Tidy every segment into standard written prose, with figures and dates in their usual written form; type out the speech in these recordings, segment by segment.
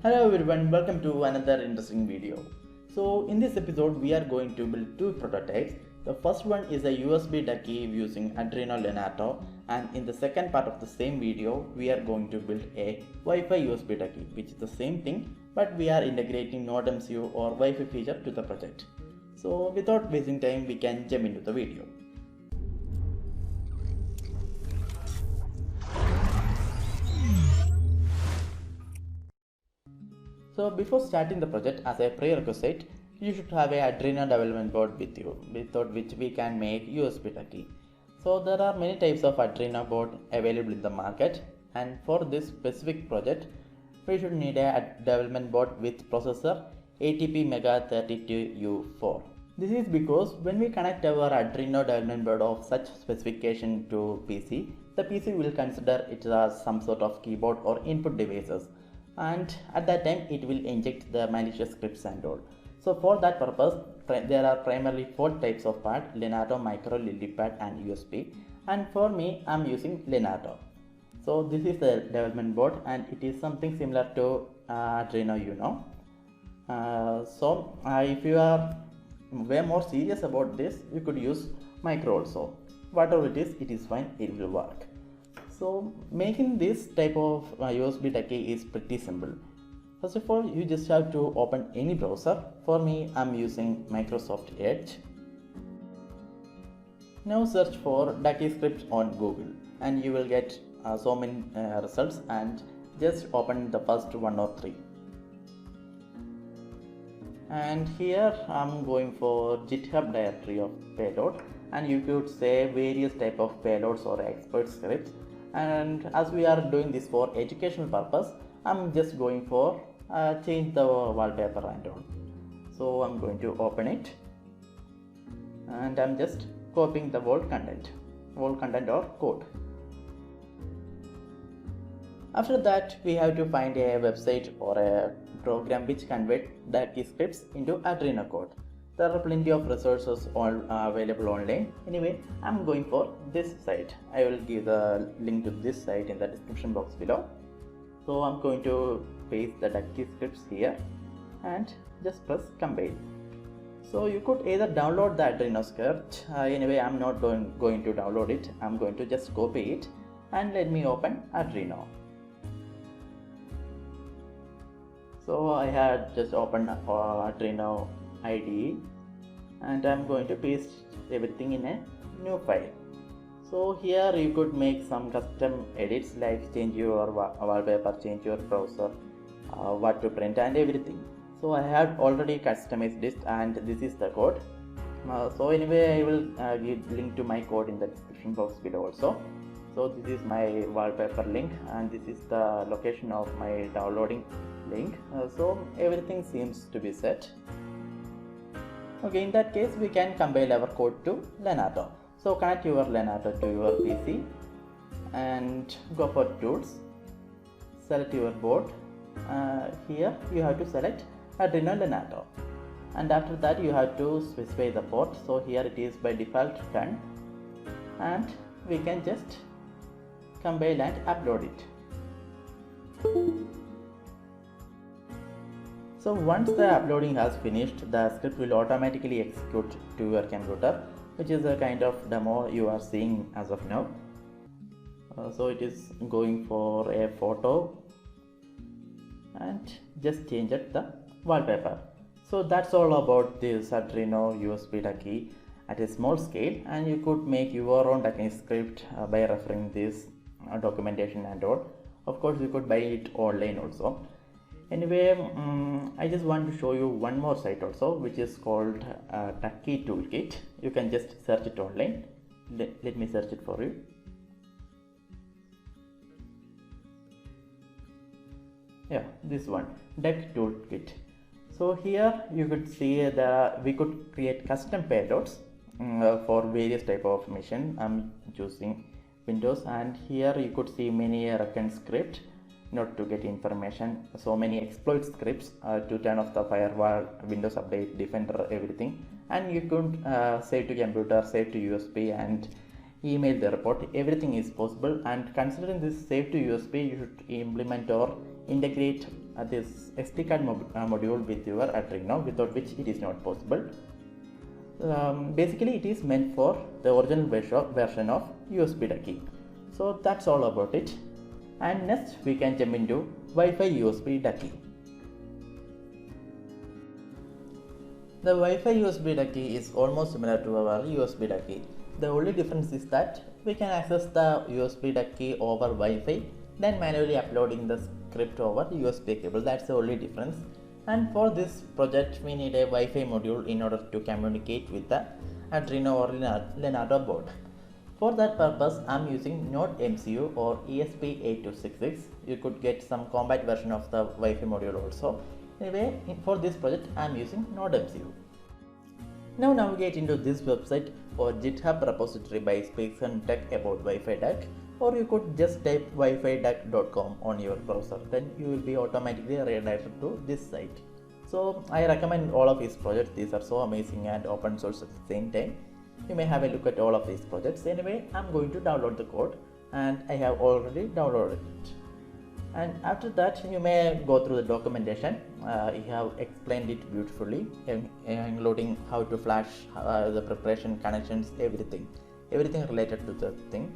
Hello everyone, welcome to another interesting video. So in this episode we are going to build two prototypes. The first one is a USB ducky using Arduino Leonardo, and in the second part of the same video we are going to build a Wi-Fi USB ducky, which is the same thing but we are integrating NodeMCU or Wi-Fi feature to the project. So without wasting time we can jump into the video. So before starting the project, as a prerequisite, you should have a Arduino development board with you, without which we can make USB ducky. So there are many types of Arduino board available in the market, and for this specific project, we should need a development board with processor ATP Mega 32U4. This is because when we connect our Arduino development board of such specification to PC, the PC will consider it as some sort of keyboard or input devices, and at that time it will inject the malicious scripts and all. So for that purpose there are primarily four types of part: Leonardo, Micro, LilyPad and USB, and for me I'm using Leonardo. So this is the development board and it is something similar to Arduino, you know. If you are way more serious about this, you could use Micro also. Whatever it is fine, it will work. So making this type of USB ducky is pretty simple. First of all, you just have to open any browser. For me, I'm using Microsoft Edge. Now search for ducky scripts on Google and you will get so many results, and just open the first one or three. And here I'm going for GitHub directory of payload, and you could say various type of payloads or expert scripts. And as we are doing this for educational purpose, I'm just going for change the wallpaper and all. So I'm going to open it and I'm just copying the wall content or code. After that, we have to find a website or a program which convert ducky scripts into Arduino code. There are plenty of resources all available online. Anyway, I'm going for this site. I will give the link to this site in the description box below. So I'm going to paste the ducky scripts here and just press compile. So you could either download the Arduino script. Anyway, I'm not going to download it. I'm going to just copy it and let me open Arduino. So I had just opened Arduino IDE and I'm going to paste everything in a new file. So here you could make some custom edits like change your wallpaper, change your browser, what to print and everything. So I have already customized this and this is the code. So anyway, I will give link to my code in the description box below also. So this is my wallpaper link and this is the location of my downloading link. So everything seems to be set. Okay, in that case we can compile our code to Leonardo. So connect your Leonardo to your PC and go for tools, select your board. Here you have to select Arduino Leonardo, and after that you have to specify the port. So here it is by default 10, and we can just compile and upload it. So once the uploading has finished, the script will automatically execute to your computer, which is a kind of demo you are seeing as of now. So it is going for a photo and just change it the wallpaper. So that's all about this Arduino USB ducky at a small scale, and you could make your own ducky script by referring this documentation and all. Of course you could buy it online also. Anyway, I just want to show you one more site also, which is called Ducky Toolkit. You can just search it online. Let me search it for you. Yeah, this one, Ducky Toolkit. So here you could see we could create custom payloads for various type of machine. I'm choosing Windows, and here you could see many recurrent script not to get information, so many exploit scripts to turn off the firewall, Windows Update, Defender, everything, and you could save to computer, save to USB and email the report. Everything is possible, and considering this save to USB, you should implement or integrate this SD card module with your Arduino, without which it is not possible. Basically it is meant for the original version of USB Ducky. So that's all about it. And next we can jump into Wi-Fi USB Ducky. The Wi-Fi USB Ducky is almost similar to our USB Ducky. The only difference is that we can access the USB Ducky over Wi-Fi, then manually uploading the script over USB cable. That's the only difference. And for this project we need a Wi-Fi module in order to communicate with the Arduino or Leonardo board. For that purpose I am using Node MCU or ESP8266. You could get some combat version of the Wi-Fi module also. Anyway, for this project I am using Node MCU. Now navigate into this website or GitHub repository by Spixon Tech about Wi-Fi Duck, or you could just type wifiduck.com on your browser, then you will be automatically redirected to this site. So I recommend all of these projects. These are so amazing and open source at the same time. You may have a look at all of these projects. Anyway, I'm going to download the code and I have already downloaded it. And after that you may go through the documentation. You have explained it beautifully, including how to flash, the preparation, connections, everything related to the thing.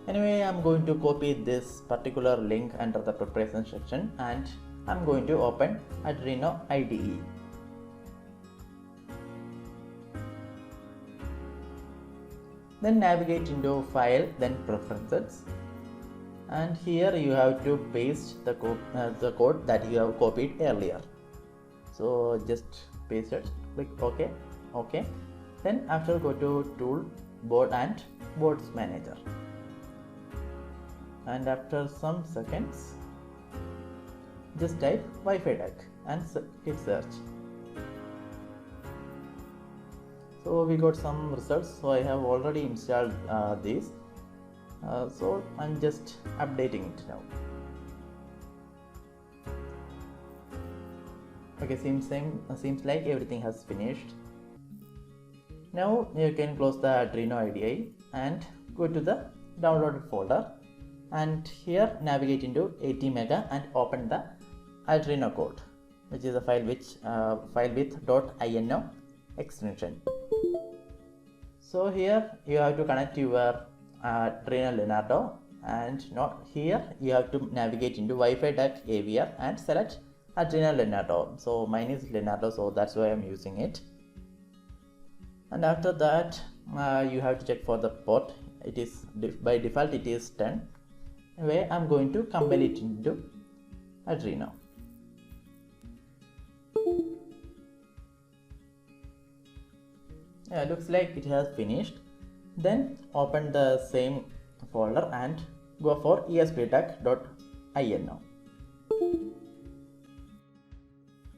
Anyway, I'm going to copy this particular link under the preparation section and I'm going to open Arduino IDE. Then navigate into File, then Preferences, and here you have to paste the code that you have copied earlier. So just paste it, click OK. Then after go to Tool, Board and Boards Manager, and after some seconds just type Wi-Fi Duck and hit search. So we got some results. So I have already installed these. So I'm just updating it now. Okay, seems like everything has finished. Now you can close the Arduino IDE and go to the downloaded folder, and here navigate into ATmega and open the Arduino code, which is a file with .ino extension. So here you have to connect your Arduino Leonardo, and here you have to navigate into Wi-Fi Duck AVR and select Arduino Leonardo. So mine is Leonardo, so that's why I'm using it. And after that you have to check for the port. It is by default it is 10. Anyway, I'm going to compile it into Arduino. Yeah, looks like it has finished. Then open the same folder and go for espduck.ino.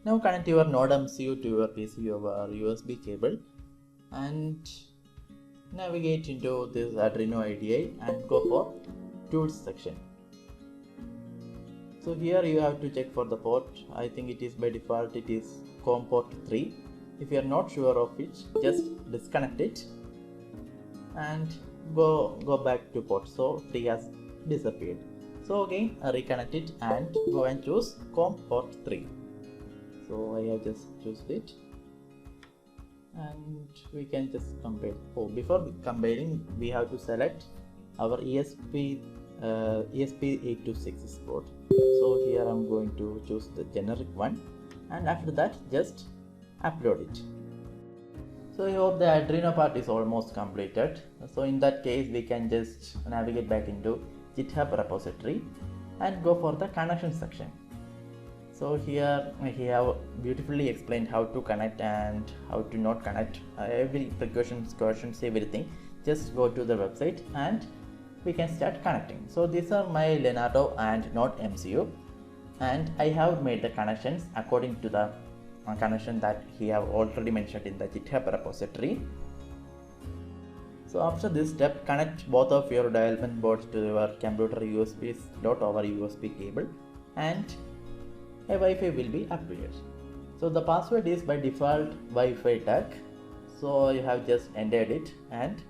Now connect your Node MCU to your PC over USB cable and navigate into this Arduino IDE and go for Tools section. So here you have to check for the port. I think it is by default it is COM port 3. If you are not sure of it, just disconnect it and go back to port. So 3 has disappeared. So again reconnect it and go and choose COM port 3. So I have just chosen it and we can just compare. Oh, before comparing we have to select our ESP8266 port. So here I'm going to choose the generic one, and after that just upload it. So I hope the Arduino part is almost completed. So in that case we can just navigate back into GitHub repository and go for the connection section. So here he have beautifully explained how to connect and how to not connect, every precautions, everything. Just go to the website and we can start connecting. So these are my Leonardo and Node MCU, and I have made the connections according to the connection that he have already mentioned in the GitHub repository. So after this step, connect both of your development boards to your computer USB slot over USB cable and a Wi-Fi will be appeared. So the password is by default Wi-Fi Duck. So you have just entered it and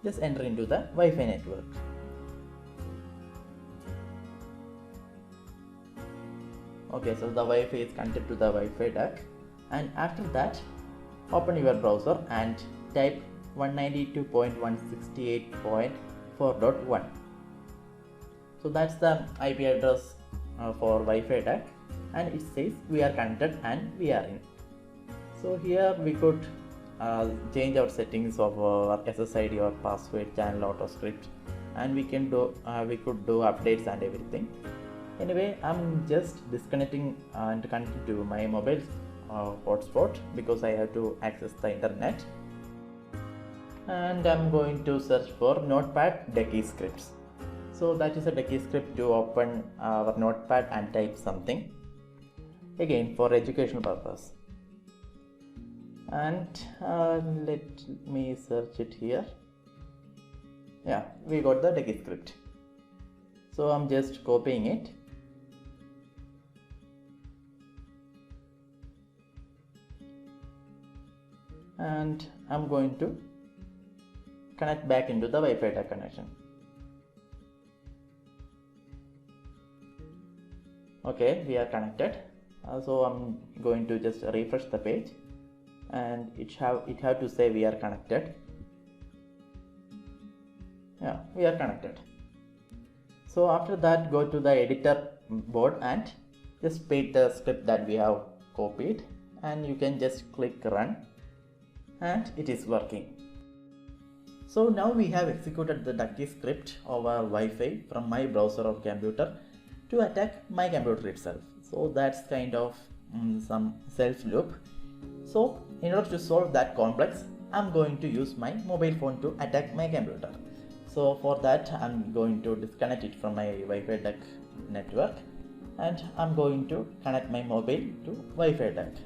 just enter into the Wi-Fi network. Okay, so the Wi-Fi is connected to the Wi-Fi duct, and after that open your browser and type 192.168.4.1. so that's the IP address for Wi-Fi duct, and it says we are connected and we are in. So here we could change our settings of our SSID or password, channel auto script, and we could do updates and everything. Anyway, I'm just disconnecting and connecting to my mobile hotspot because I have to access the internet, and I'm going to search for Notepad Ducky scripts. So that is a Ducky script to open our Notepad and type something, again for educational purpose. And let me search it here. Yeah, we got the Ducky script. So I'm just copying it. And I'm going to connect back into the Wi-Fi duct connection. Okay, we are connected. So I'm going to just refresh the page, and it have to say we are connected. Yeah, we are connected. So after that, go to the editor board and just paste the script that we have copied, and you can just click run, and it is working. So now we have executed the Ducky script over Wi-Fi from my browser or computer to attack my computer itself. So that's kind of some self loop. So in order to solve that complex, I'm going to use my mobile phone to attack my computer. So for that, I'm going to disconnect it from my Wi-Fi duct network, and I'm going to connect my mobile to Wi-Fi duct.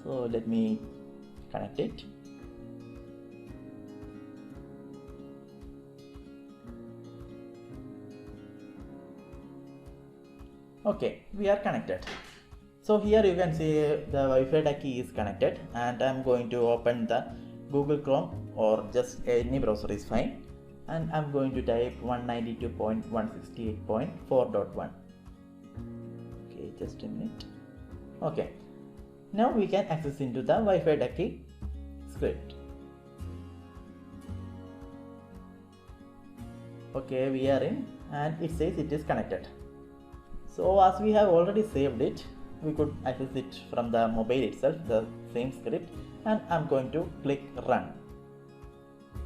So let me connect it. Okay, we are connected. So here you can see the Wi-Fi ducky is connected, and I'm going to open the Google Chrome or just any browser is fine, and I'm going to type 192.168.4.1. Okay, just a minute. Okay, now we can access into the Wi-Fi ducky script. Okay, we are in, and it says it is connected. So as we have already saved it, we could access it from the mobile itself, the same script, and I'm going to click run.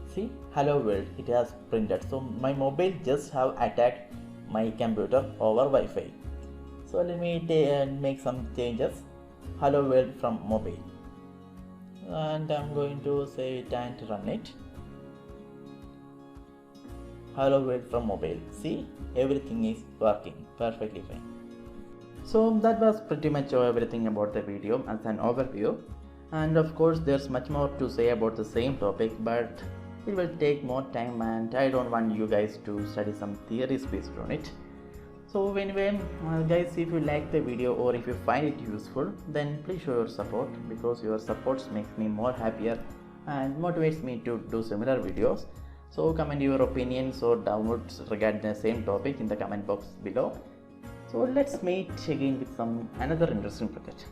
See, hello world, it has printed. So my mobile just have attacked my computer over Wi-Fi. So let me make some changes. Hello world from mobile, and I'm going to save it and run it. Hello world from mobile. See, everything is working perfectly fine. So that was pretty much everything about the video as an overview, and of course there's much more to say about the same topic, but it will take more time and I don't want you guys to study some theories based on it. So anyway, guys, if you like the video or if you find it useful, then please show your support, because your support makes me more happier and motivates me to do similar videos. So comment your opinions or downloads regarding the same topic in the comment box below. So let's meet again with some another interesting project.